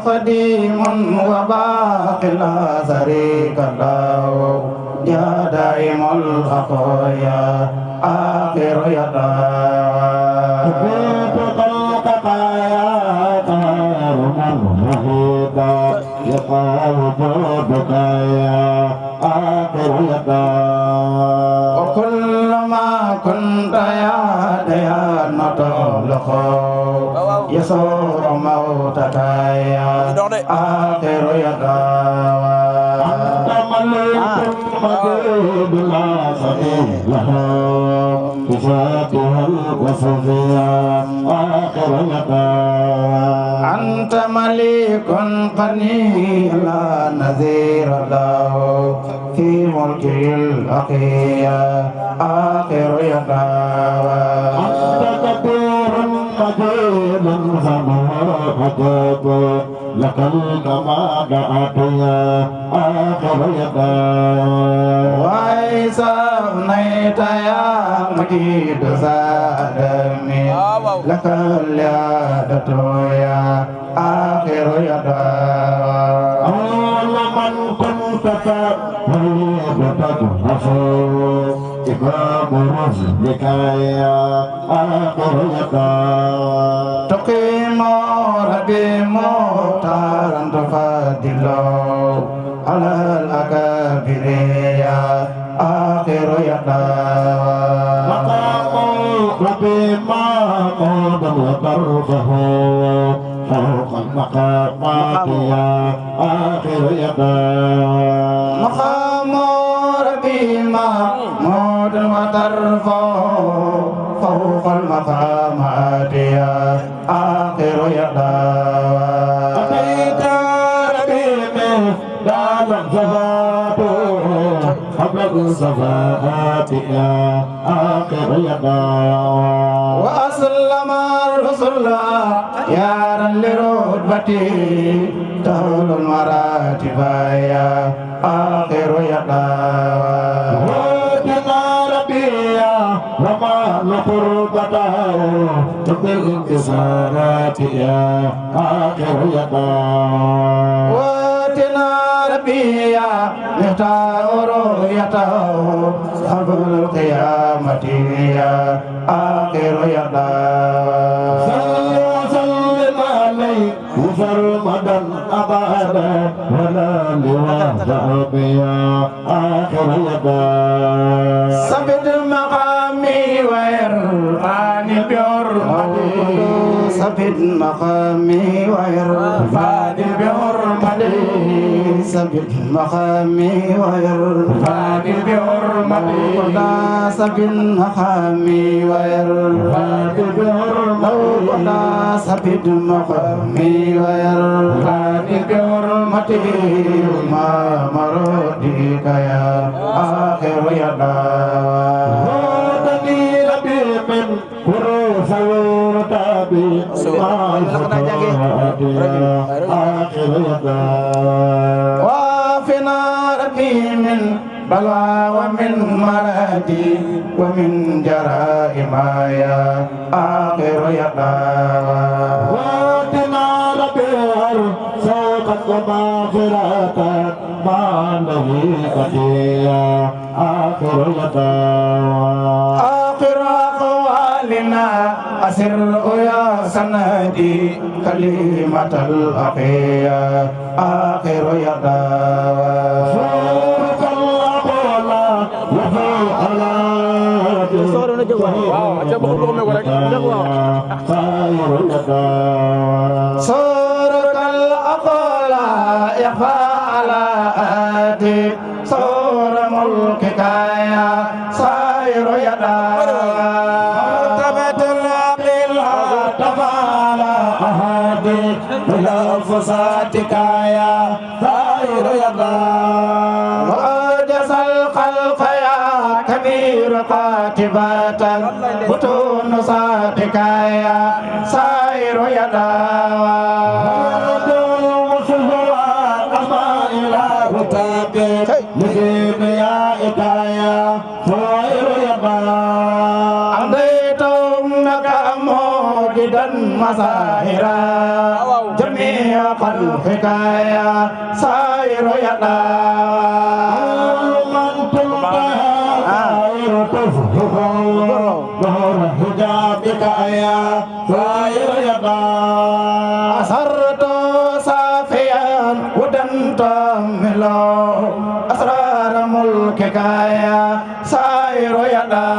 قديم وباق لا شريك له يا دائم الحقايا آخر يدا كبيت خلقك يا طهار مهيدا يقام جودك يا آخر يدا وكل ما كنت يا ديانة الخوف يسور موتك يا آخر يدا أنت ملك مجيد لا صديق له صفاته الوصفية آخر يدا أنت ملك قني لا نذير له في ملكه الأخير آخر يدا أنت كبير مجيد سماء لك الكمال أعطيا آخر يدا وإذا أغنيت يا مجيد زادني لك اليد يا آخر يدا أول من كنت تريد تجهفه إمام رشدك يا آخر يدا تقيم ربي مختارا تفضله على الأكابر يا آخر يدا مقام ربي ما قد وضربه فوق المقامات يا آخر يدا مقام ربي محمود وترفع فوق المقامات يا آخر يدا أتيت ربي مهدال صفاته قبل الصفات يا آخر يدا وأسلم الرسل يا لرتبتي تهل المراتب يا آخر يدا وجنا ربي يا رمان قربته بالانتصارات يا آخر يدا واتنا ربي يا مختار رؤيته قبل القيامة يا آخر يدا وسلم عليه سرمدا أبدا ولا لوحده يا آخر يدا ثبت مقامي ويرفعني بحرمتي ثبت مقامي ويرفعني بحرمتي ثبت مقامي ويرفعني بحرمتي ثبت مقامي ويرفعني بحرمتي ثبت مقامي ويرفعني بحرمتي ما مرودك يا آخر يدا ودني ربي من كروس ورتابي آخر يدا وافنا ربي من بلا ومن مرادي ومن جرائم يا آخر يدا ودنا ربي سوقا ومغفرة ما نهي كثيرا آخر يدا آخر أقوالنا أسر يا سندي كلمة الأخية آخر يدا سورة الأقوال وفوق الأرض خير يدا صورك الأقل يخفى على آدي صور ملكك يا صاير يدا مرتبة العقل تفعل أهدي بلا فساتك يا صاير يدا وأجز الخلق يا كبير قاتبة بطون صادق يا صاير يدا أمضيتم لك موجدا مظاهرا جميع جميع خلقك يا سائر يدا من تلقى سائر تفهر ظهر حجابك يا سائر يدا أسرت صافيا ودنت ملو أسرار ملكك يا سائر يدا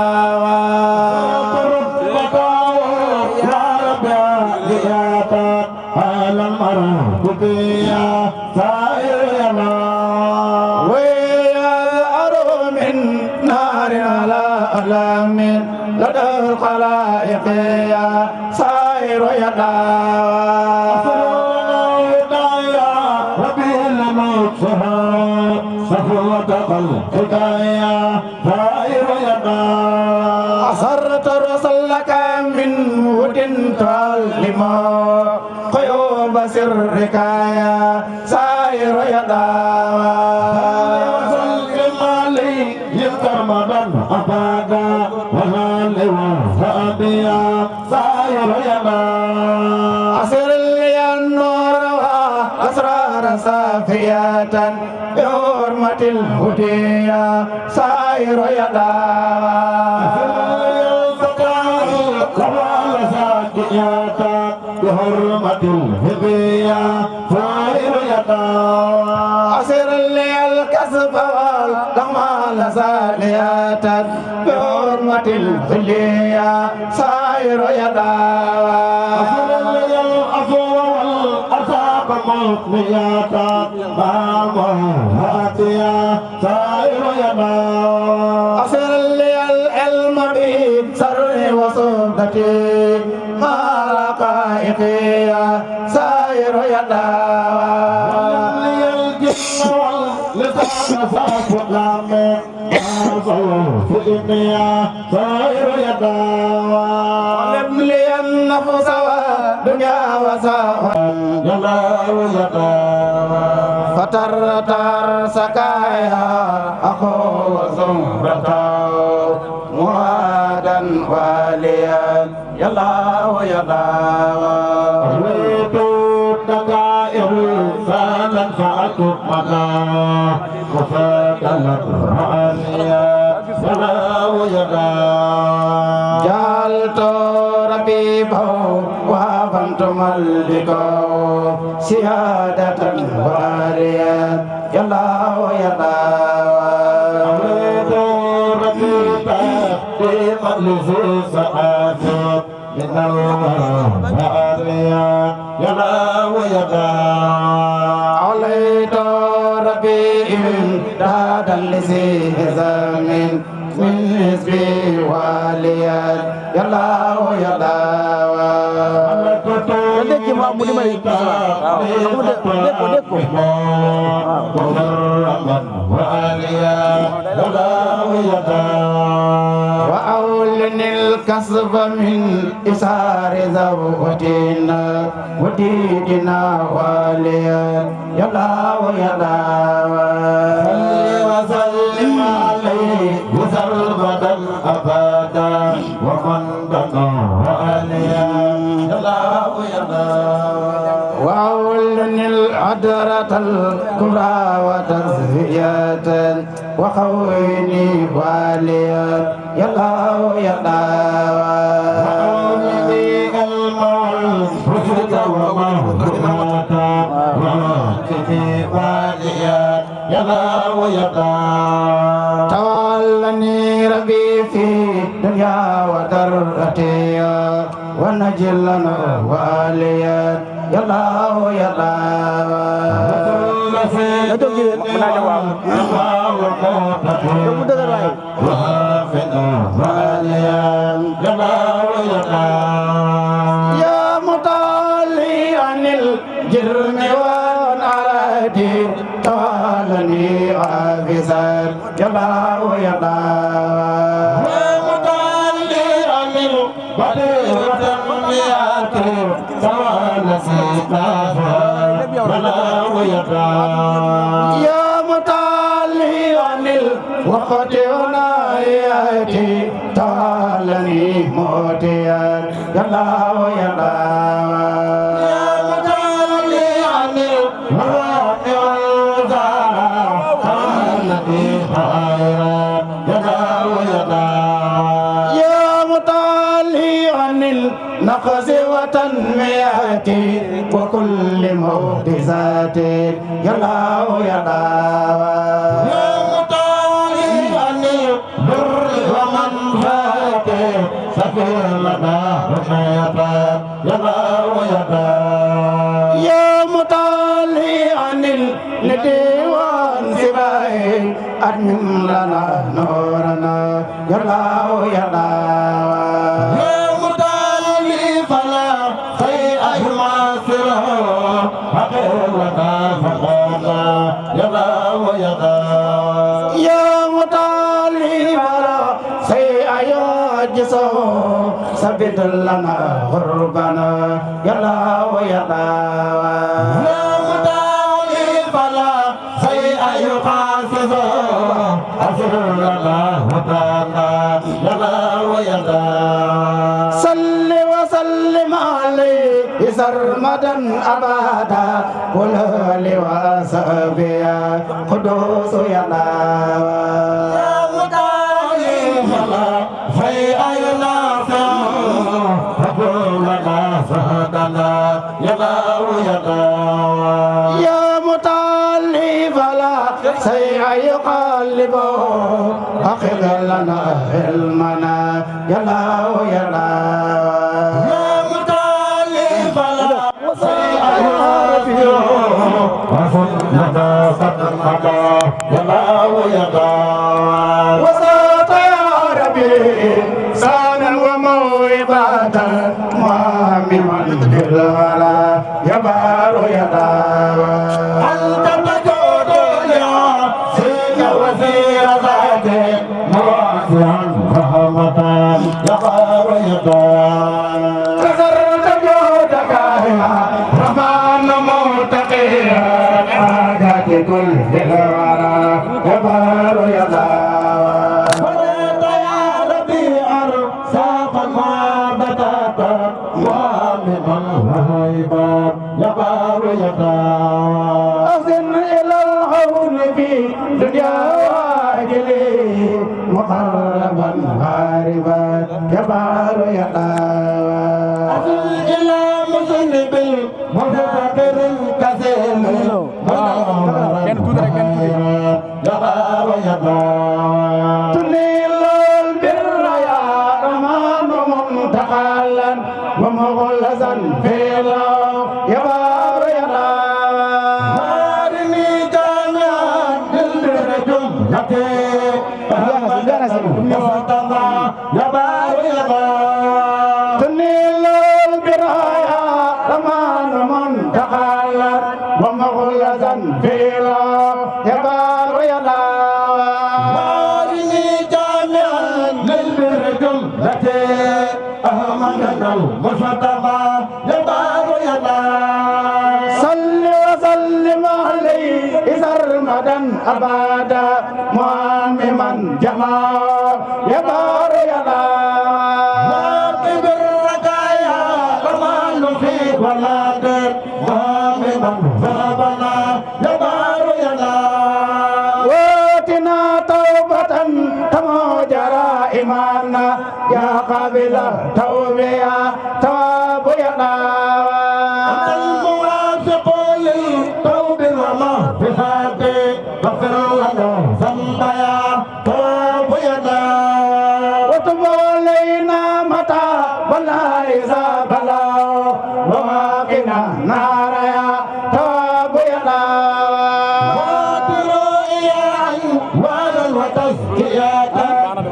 لدى الخلائق يا سائر يدا يا ربي المغفرة صفوة قلبك يا سائر يدا أسرت رسلك من ود تعلم قيوب سرك يا سائر يدا وسلم علي يكرمدا أبدا يا سائر يدا أسر لي النور وأسرار صافية بحرمة الهدى يا سائر يدا بحرمة الهدى يا سائر يدا أسر لي الكسب والكمال سالية بحرمة الهدى يا سائر يدا العفو والأساق مطلياتا مامات يا سائر يدا أسر لي العلم بسر وصدتي مع رقائق يا سائر يدا لي الجسم واللسان فاق لامه يا سائر يدا علم لي النفس والدنيا وساء يلا يدا فترتر سكايا أخو زمرتا مهادا واليا يلا يدا أريد دقائر سالا فأكب منا وفاكلت رأنيا جعلت ربيبه وهبنت ملكه سيادة واريا يلا ويلا أريد ربيبه في مجلس سعادة من الواريا يلا ويلا عليت ربيبه دادا لزي زمين من حزبي واليا يلا ويلا وأولني الكسب من إسار زوجنا وديدنا واليا يلا ويلا وسلم عليه وسربدا أبدا ومن بقى عليا يلا ويلا وأولني العدرة الكبرى وتزهية وخويني واليا يلا ويلا وأولني المول رشد ومهدمة وكفي واليا يلا ويلا تولني ربي في دنيا ودرتي ونجلنا واليا يلا ويلا يا مطالي عن الجرم والعادي توالني عافزا يلا ويلا يا مطالي عن البديرة مياتي توالني يلا ويلا يا مطالي عن الوقت وناياتي توالني موتيا يلا ويلا يا مطالي آياتي وكل معجزات يا الله يا الله يا مطالي عن البر ومنفعة سفر لنا رحمة يا الله يا الله يا مطالي عن الندي والسباي أتمم لنا نورنا يا الله يا الله يا مطالي فلا شيء يماثله أقر لنا فقانا يا الله يا الله يا مطالي فلا شيء يعجزه ثبت لنا غربنا يا الله يا الله يا مطالي فلا شيء يقاسه أسر لنا هدانا يا الله يا الله صل وسلم عليه سرمدا أبدا كل وصحبه قدوس يا الله يا مطالي فلا شيء ينافع فقل لنا سهدنا يا الله يا الله يا مطالي فلا شيء يقلبه أخذ لنا علمنا يا الله يا الله يا مطالي فلا شيء يعرفه وخذ لنا صدقنا يا الله يا الله وسط يا ربي سانا وموعظة مهمما بالغلا يا بار يا الله أنت تجود يا سيد وزير ذاتك مواسعا رحمة يا بار يا الله كسرت جودك يا رحمن متقيا حاجات كل الورى يا بار يا الله وليت يا ربي أرزاقا معبدة وعامما وهيبا يا بار يا الله أحسن إلى الهون في دنيا واجلي مقربا هاربا يا بار يا الله أحسن إلى مسلم مفكر كثير يا بار يا الله تنيل البر يا رحمن منتقلا ومغلزا في الله يا بار يا الله هارني جامعا للبر جملتي مصطفى يا بار يا الله تنيل البر يا رحمن منتقلا ومغلزا في الله يا بار يا الله هارني جامعا للبر جملتي أحمدنا المصطفى يا بار يا الله صل وسلم عليه سرمدا أبدا معمما جمال يا بار يا الله واقب الرجايا كمال في ولادك معمما ذهبنا يا بار يا الله واتنا توبة كما جرى إيماننا يا قابل توبيا تواب يا الله أنت الموافق للتوب والمغفرة واغفر لنا ذنبنا تواب يا الله وتب علينا متى ولا إذا بلا وقنا نار يا تواب يا الله وترؤيا وعدا وتزكية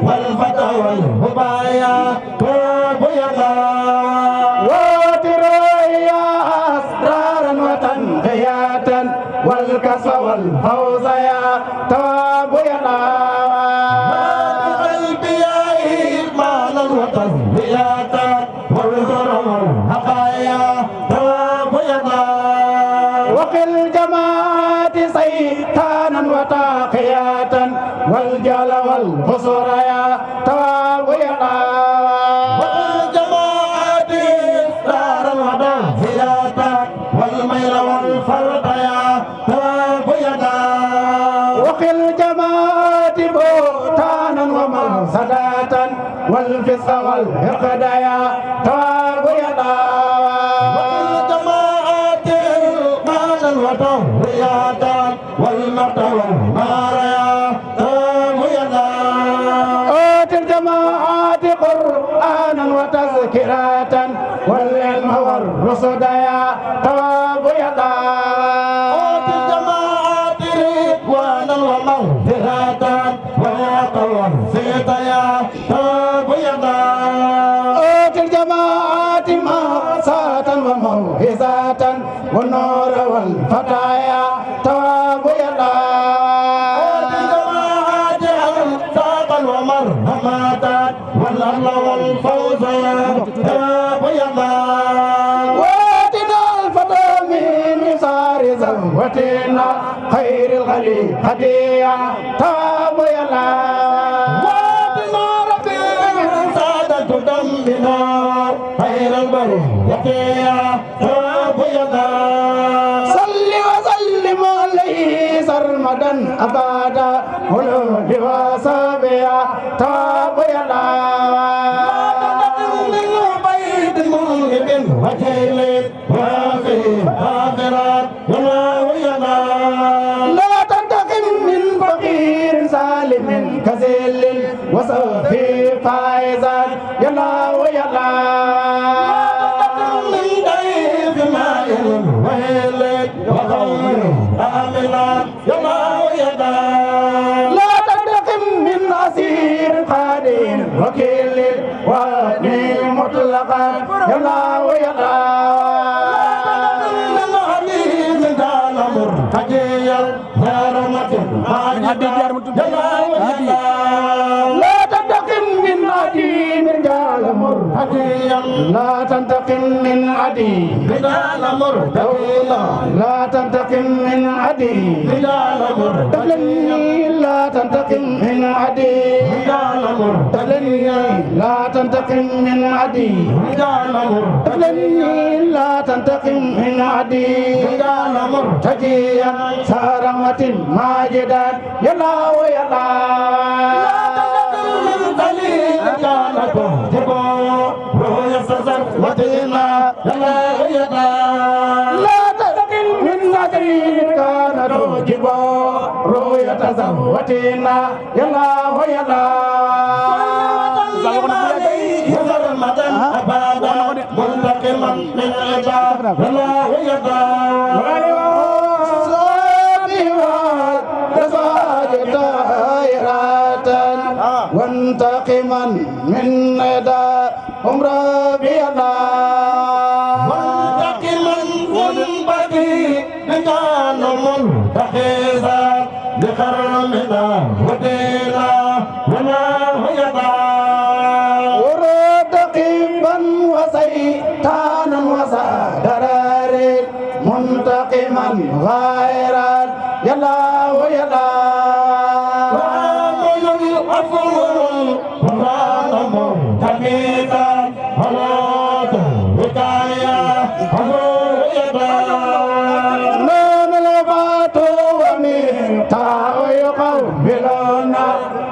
والفتى والهبايا تواب يا الله وترؤيا أسرارا وتنقية والكسى والفوز يا تواب يا الله بقلبي إيمانا وتزكية والغرم والحقايا تواب يا الله وقل جماعة سيطانا وتاقية والجل والبصر يا تواب يا الله وقل جماعة إسرارا ودافية والميل والفرد يا تواب يا الله وقل جماعة بوتانا ومرصدة والفسق والحقد يا تواب يا الله والنور والفتايا تواب يدا والمرحمات والأمن والفوز تواب يدا واتنا الفتى من يسار زوتنا خير الخليقة تواب يدا واتنا ربي سادة دمنا خير البرية تواب يدا صل وسلم عليه سرمدا أبدا ولد وصابيا تواب يدا وجيلت وفي آخرات ويدا لا تنتقم من فقير سالم كذل وصفي فائزا يلا ويلا من ضيف مائل ويلت وقوم آمنات يلا ويدا لا تنتقم من أسير قادر وكيل واني مطلقا يلا ويلا لا تنتقم من عدي من جال مرتديا لا تنتقم من عدي رجال مرتديا لا تنتقم من عدي رجال مرتديا لا تنتقم من عدي رجال مرتديا لا تنتقم من عدي رجال مرتديا لا تنتقم من عدي رجال مرتديا سارمة ماجدا يلا ويلا لا تنتقم من نادري كان توجبا رؤية زوتنا يلا ويلا منتقما من عباد الله يدا وانتقما من ندى ربي الله منتقما من بدي بكان منتخذا بكرمنا ودينا وما يدا ورتقبا وسيطانا وسادرار منتقما غيرا يلا ويلا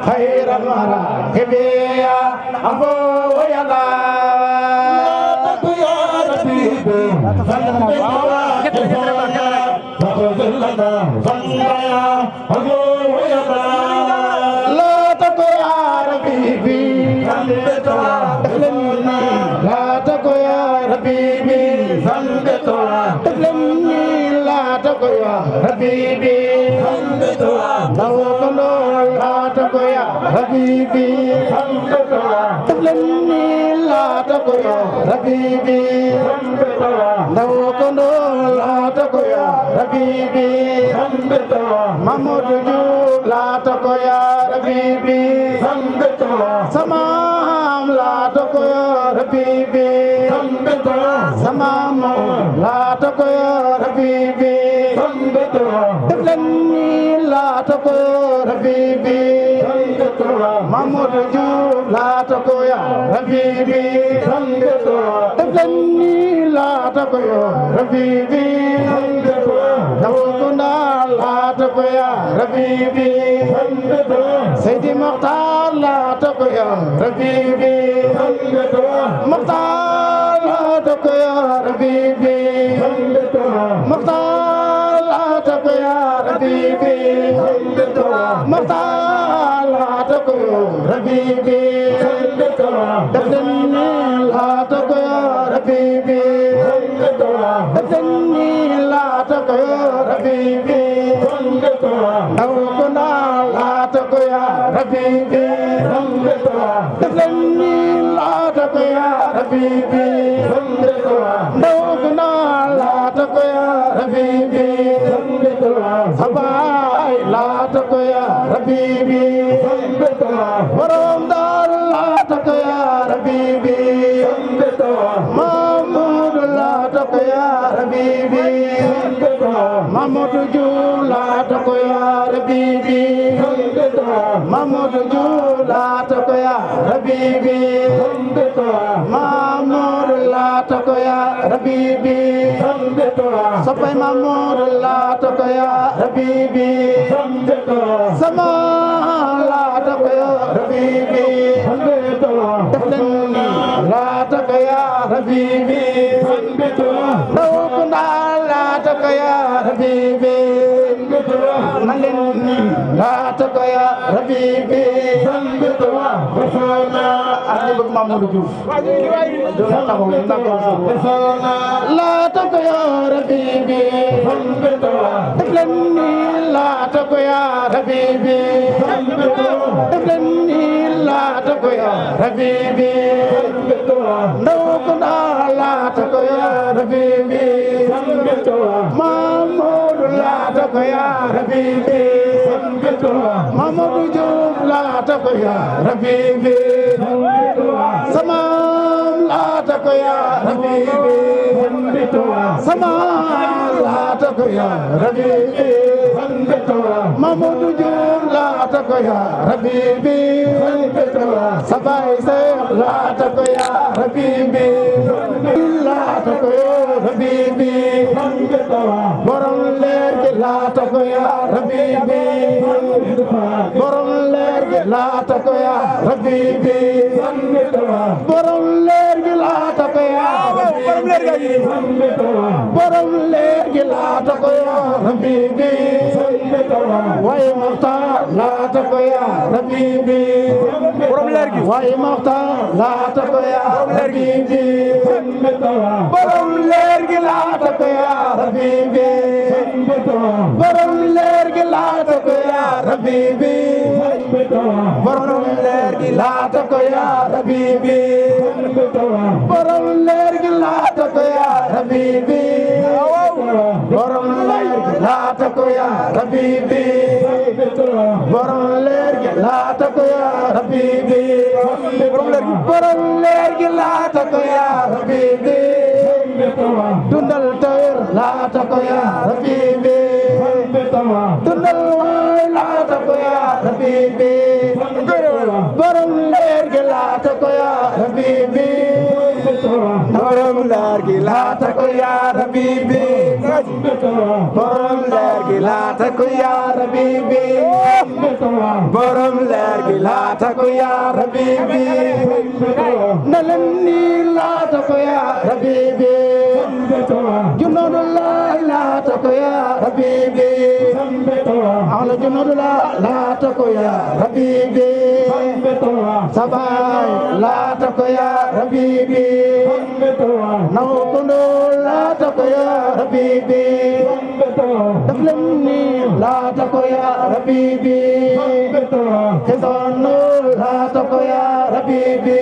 خير المراكب يا أبو يلا يا ربي لا تكو يا ربيبي لا تكو يا ربيبي لا تكو يا ربيبي لو كنو لا تكو يا ربيبي لا تكو يا ربيبي لو كنو لا تكو يا ربيبي محمود جوب لا تكو يا ربيبي سمام لا تكو يا ربيبي سمام لا تكو يا ربيبي دفلني لا تكو يا ربيبي محمود جوب لا تكو يا ربيبي دفلني لا تكو يا ربيبي دوكنا لا تكو يا ربيبي سيدي مختار لا تكو يا ربيبي مختار لا تكو يا ربيبي مختار لا تكو يا ربيبي مختار لا تكو يا ربيبي دفني لا تكو يا ربيبي دفني لا تكو يا ربيبي دوكنا لا تكو يا ربيبي دفني لا تكو يا ربيبي دوكنا لا تكو يا Habibi Sabaay laata ko ya Habibi borom Daaru laata ko ya Habibi Mamadou laata ko ya Habibi Mamadou Diouf laata ko ya Habibi Mamadou Diouf laata ko ya Habibi Mamadou laata ko ya Habibi soppay Mamadou laata ko ya Habibi sama laata ko ya Habibi def leen ni laata ko ya Habibi ndaw ku ndaal laata ko ya Habibi man leen ni laata ko ya Habibi ak ñi bëgg Mamadou Diouf laata ko ya Habibi def leen ni laata ko ya Habibi def leen ni laata ko ya Habibi ndaw ko ndaal laata ko ya Habibi Mamadou laata ko ya Habibi Mamadou Diouf laata ko ya Habibi sama laata ko ya Habibi sama laata ko ya Habibi Mamadou Diouf laata ko ya Habibi sabay Seex laata ko ya Habibi laata ko ya Habibi borom leer gi laata ko ya Habibi borom leer gi laata ko ya Habibi borom leer gi laata ko ya Habibi borom leer gi laata ko ya Habibi waaye Maxtaar laata ko ya Habibi borom leer gi waaye Maxtaar laata ko ya Habibi borom leer gi laata ko ya Habibi borom leer gi laata ko ya Habibi borom leer gi laata ko ya Habibi borom leer gi laata ko ya Habibi borom leer gi laata ko ya Habibi borom leer gi laata ko ya Habibi borom leer gi laata ko ya Habibi dundal tawir laata ko ya Habibi dundal waay laata ko ya Habibi borom leer gi laata ko ya Habibi borom leer gi laata ko ya Habibi borom leer gi laata ko ya Habibi borom leer gi laata ko ya Habibi na leen ni laata ko ya Habibi junnoodu laata ko ya Habibi ala junnoodu laata ko ya Habibi sabay laata ko ya Habibi naw kondo laata ko ya Habibi daf leen ni laata ko ya Habibi kesoonu laata ko ya Habibi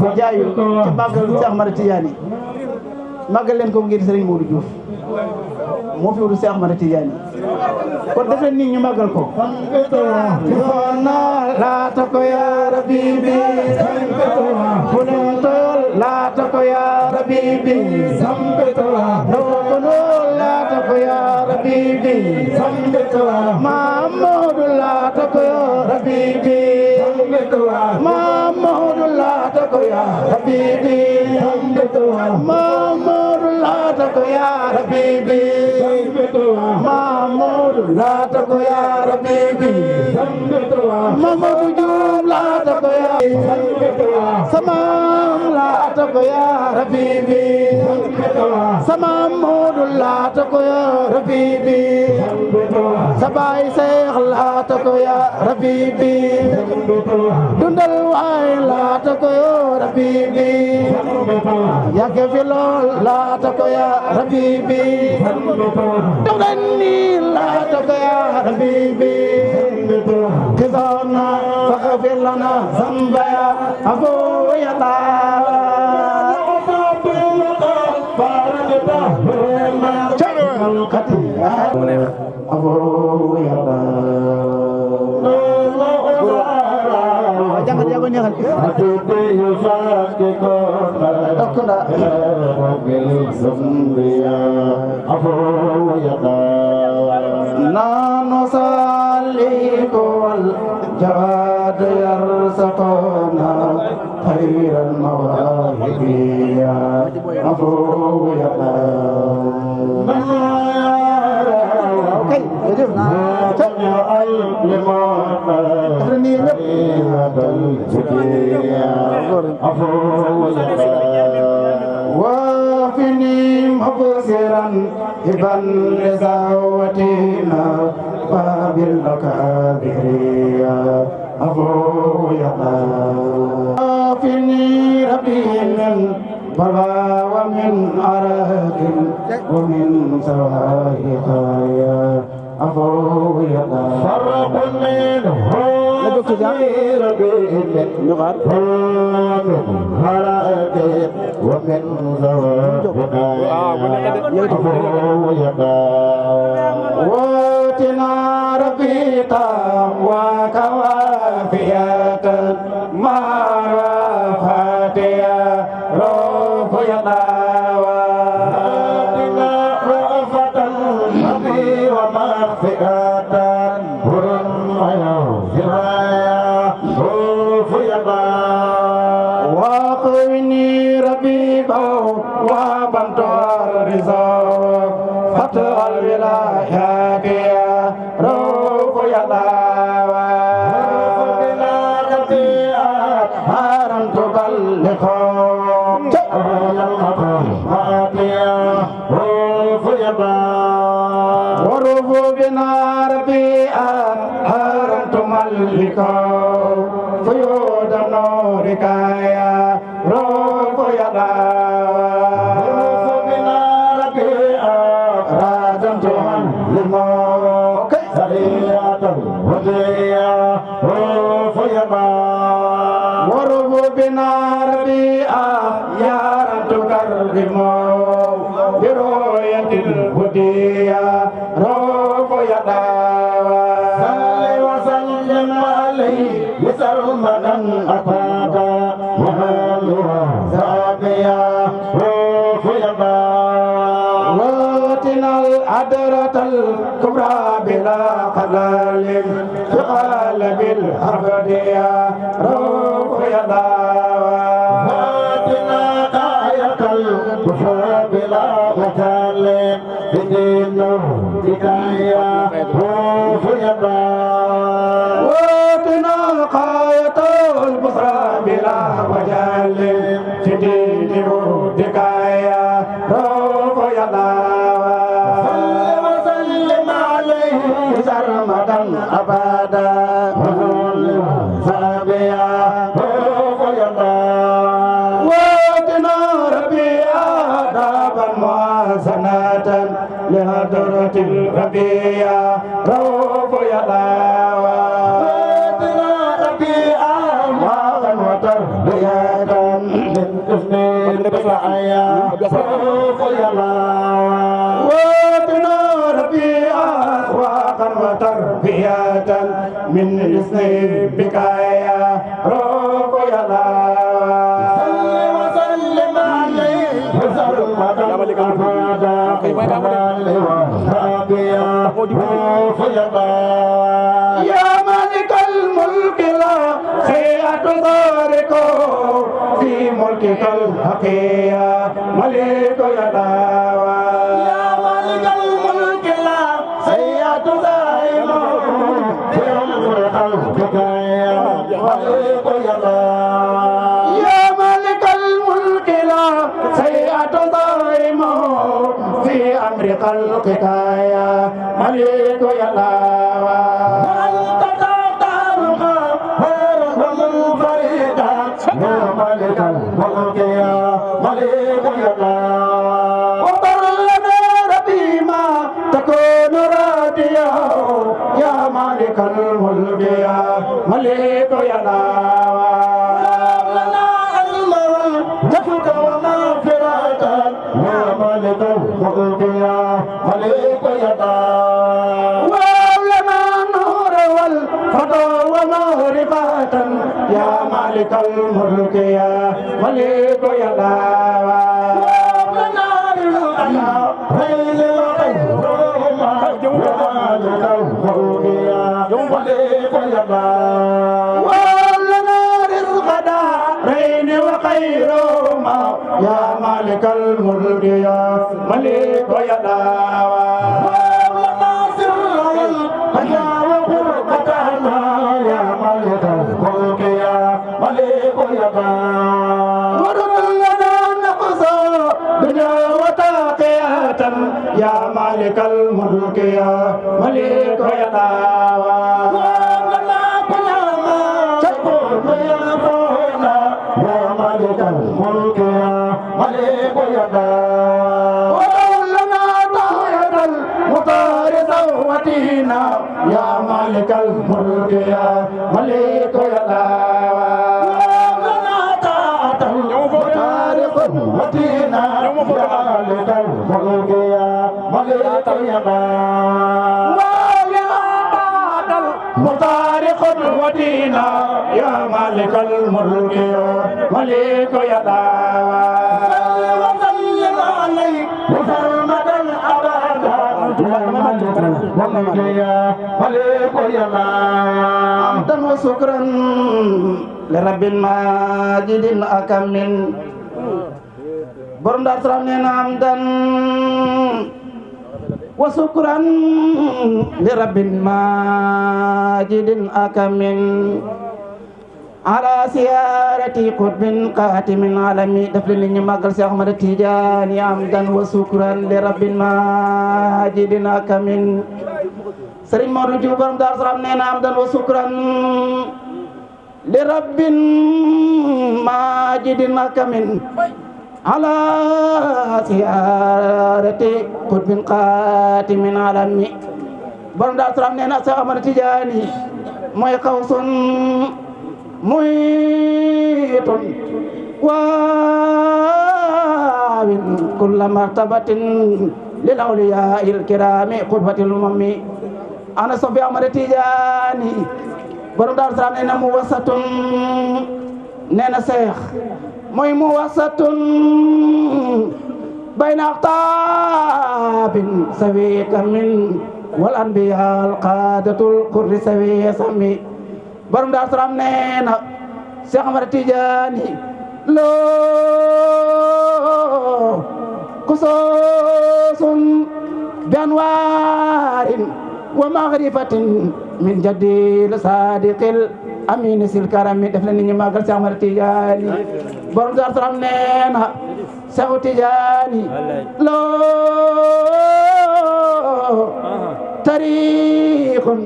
ko jaayu ci màggal Cheikh Ahmad Tidiane màggal leen ko ngir Serigne Modou Diouf moo fi wutu Cheikh Ahmad Tidiane kon def leen nii ñu màggal ko kesoonu laata ko ya Habibi bu leen tool laata ko ya Habibi ndokono laata ko ya Habibi Mamadou laata ko ya Habibi Mamadou laata ko ya Habibi Mamadou laata ko ya Habibi Mamadou laata ko ya Habibi Mamadou Diouf laata ko ya sama laata ko ya Habibi sama Modou laata ko ya Habibi sabay Seex laata ko ya Habibi dundal waay laata ko ya Habibi yàgg fi lool laata ko ya Habibi dox leen ni laata ko ya Habibi kizana faghfir lana zambaya abu ya leen tokkunda nanu saliku wal jawad yarsaqana khairal mawahibiya afu yaqna okay وفني مبصرا ابن لزاوتنا وبالمكابريا أبو يقا وفني ربي من بلا ومن أراك ومن سواهقايا أبو يقا فرق منه ومن واتنا ربيتا وكوافية ما فاتيا روح يداوى واتنا رأفة نبي ومغفرة هرم ويوزرايا روح يداوى وقويني ربيبا وبنت الرزا فتح الولايات يا روح يداوى بنا ربيعا هارم تبلغهم روح يداوى وروح بنا ربيعا هارم تملكهم فيود نورك يا روح يداوى ورب بنا ربيعا يا رب تكرمه برؤية الهدية رب يداوى صل وسلم عليه وسلمنا أبدا وهلوا زابيا رب يداوى واتنا الأدرة الكبرى بلا خلال في قالب الأبد يا روح يداوى واتنا آية الكفر بلا خلال في دين الهداية روح يداوى واتنا آية البصرى بلا خلال في دين الهداية روح يداوى سرمدا أبدا سابيا واتنا ربيعا دابا موازنة لهدرة الربيع روح يداوى واتنا ربيعا واغا وتربية من حسن البشعية روح يداوى واتنا ربيعا وتربية من حسن بكايا روح يداوى صل وسلم عليه وسلم أبدا وصحبيا روح يداوى يا مالك الملك لا خيات ذلك في ملكك الحقيقة ملك يداوى يا مالك الملك لا خيات يا مالك الملك لا سيئة ظالمه في أمر خلقك يا ملك يداوى أنت تختارها ومنفردا يا مالك الملك يا ملك يداوى وطر لنا ربي ما تكون راديا يا مالك الملك يا ملك يداوى لنا علما نفك ومغفرة يا مالك الملك يا ملك يداوى ولنا نور والفضل ومعرفة يا مالك مالك الملك يا ملك يا يا مالك الملك يا ملك يا داوى وناصر الحيا وقربتنا يا مالك الملك يا ملك يا داوى ورد لنا نقصا دنيا وتاقية يا مالك الملك يا ملك يا داوى الملك يا ملك يا ولنا طاير المطار صوتنا يا مالك الملك يا ملك يا ولنا طاير المطار صوتنا يا مالك الملك يا ملك يا مطار قدوتنا يا مالك الملك يا ملك يا داوى وسلم عليك وسلمة أبدا يا مالك الملك يا ملك يا حمدا وشكرا لرب ماجد أكمل برندار سرامنا حمدا وشكرا لرب ماجد أكمل على سيارة قطب قاتم عالمي دفل نماغل شيخ أحمد التجاني حمدا وشكرا لرب ماجد أكمل سرين مولود جوبرم دار سلام نينا حمدا وشكرا لرب ماجد أكمل على سيارة قطب قاتم عالمي برم دار سلام نينا شيخ أحمد التجاني موي قوس محيط واو كل مرتبة للأولياء الكرام قربة الأمم أنا صوفي أحمد التجاني borom Daaru Salaam nee na muwassatun nee na seex mooy muwassatun bayna aqtaabin sawiika min wal anbiyaa al qaadatul qurri sawiya sami borom Daaru Salaam nee na Seex Ahmad Tijaani loo kusuusun bi anwaarin wa maghrifatin min jaddil sadiqil amin sil karami def na nit ñi màggal Seex Ahmad Tijaani borom Daaru Salaam nee na Seex Tijaani loo tariqun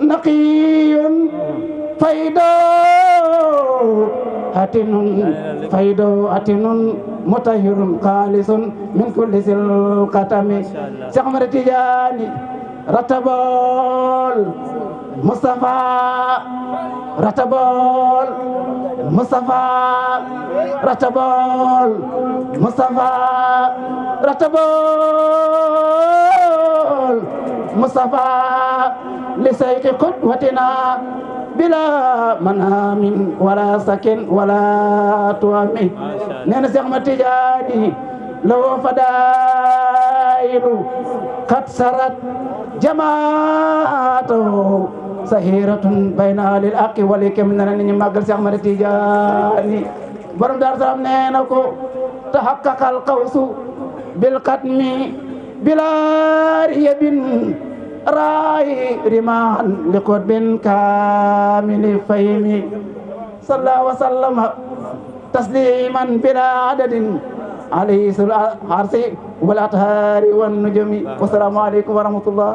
naqiyun faydo atinun mutahhirun khalisun min kulli sil qatami Seex Ahmad Tijaani ratabol Mustafa ratabol Mustafa ratabol Mustafa ratabol Mustafa li sayqi qudwatina bila manamin wala sakin wala tuami neena Seex Ahmad Tijaani law fadailu qad sarat jamaatu sahiratun bayna lil aqi wal hikam na ni màggal Seex Ahmad Tijaani borom Daaru Salaam nee na ko tahaqqaqal qawsu bil qatmi bila riyabin raay riman li qutbin kaamili faymi sallallahu wa sallama tasliman bila adadin alayhi salatu arsi wal athari wan nujumi wassalamu alaykum wa rahmatullah